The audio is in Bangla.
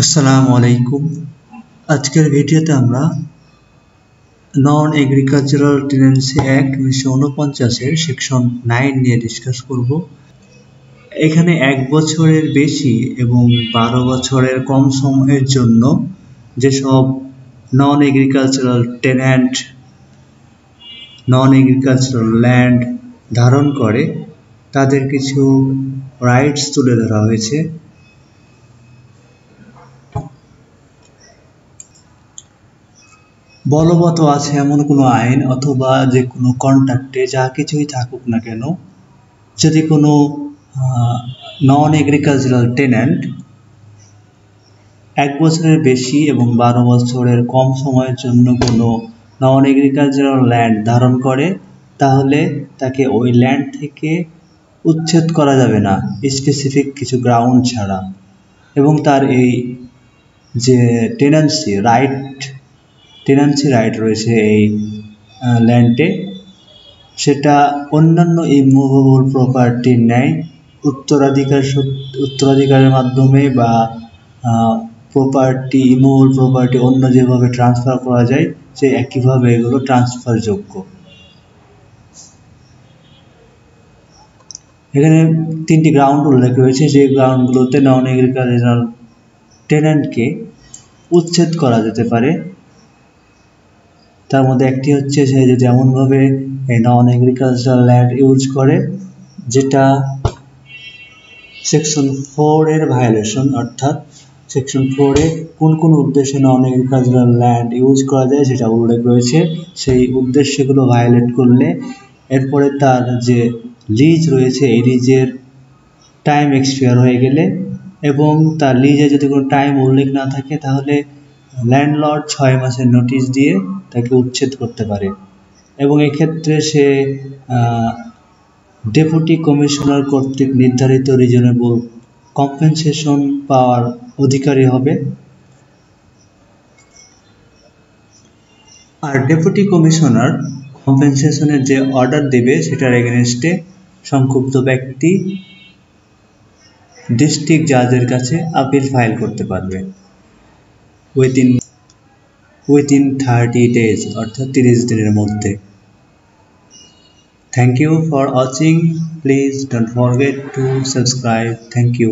আসসালামু আলাইকুম। আজকের ভিডিওতে আমরা নন এগ্রিকালচারাল টেনেন্সি অ্যাক্ট 1949 এর সেকশন 9 নিয়ে ডিসকাস করব। এখানে 1 বছরের বেশি এবং 12 বছরের কম সময়ের জন্য যেসব নন এগ্রিকালচারাল টেন্যান্ট নন এগ্রিকালচারাল ল্যান্ড ধারণ করে তাদের কিছু রাইটস তুলে ধরা হয়েছে। বলবৎ আছে এমন কোনো আইন অথবা যে কোনো কন্ট্রাক্টে যা কিছুই থাকুক না কেন, যদি কোনো নন এগ্রিকালচারাল টেন্যান্ট 1 বছরের বেশি এবং 12 বছরের কম সময়ের জন্য কোনো নন এগ্রিকালচারাল ল্যান্ড ধারণ করে, তাহলে তাকে ওই ল্যান্ড থেকে উচ্ছেদ করা যাবে না স্পেসিফিক কিছু গ্রাউন্ড ছাড়া, এবং তার এই যে টেনেন্সি রাইট রয়েছে এই ল্যান্ডে, সেটা অন্যান্য ইমুভেবল প্রপার্টির ন্যায় উত্তরাধিকারের মাধ্যমে বা ইমুভেবল প্রপার্টি অন্য যেভাবে ট্রান্সফার করা যায় সে একইভাবে এগুলো ট্রান্সফারযোগ্য। এখানে 3টি গ্রাউন্ড উল্লেখ রয়েছে, যে গ্রাউন্ডগুলোতে নন এগ্রিকালচারাল টেন্যান্টকে উচ্ছেদ করা যেতে পারে। তার মধ্যে একটি হচ্ছে সে যদি এমনভাবে নন এগ্রিকালচারাল ল্যান্ড ইউজ করে যেটা সেকশন 4 এর ভায়োলেশন, অর্থাৎ সেকশন 4 এ কোন কোন উদ্দেশ্যে নন এগ্রিকালচারাল ল্যান্ড ইউজ করা যায় সেটা উল্লেখ রয়েছে। সেই উদ্দেশ্যগুলো ভায়োলেট করলে এরপরে তার যে লিজ রয়েছে এই লিজের টাইম এক্সপায়ার হয়ে গেলে এবং তার লিজে যদি কোনো টাইম উল্লেখ না থাকে, তাহলে ল্যান্ডলর্ড 6 মাসের নোটিশ দিয়ে তাকে উচ্ছেদ করতে পারে, এবং এক্ষেত্রে সে ডেপুটি কমিশনার কর্তৃক নির্ধারিত রিজনেবল কম্পেনসেশন পাওয়ার অধিকারী হবে। আর ডেপুটি কমিশনার কম্পেনসেশনের যে অর্ডার দেবে সেটার এগেনস্টে সংক্ষুব্ধ ব্যক্তি ডিস্ট্রিক্ট জাজের কাছে আপিল ফাইল করতে পারবে উইদিন 30 days, অর্থাৎ 30 দিনের মধ্যে। Thank you for watching. Please don't forget to subscribe. Thank you.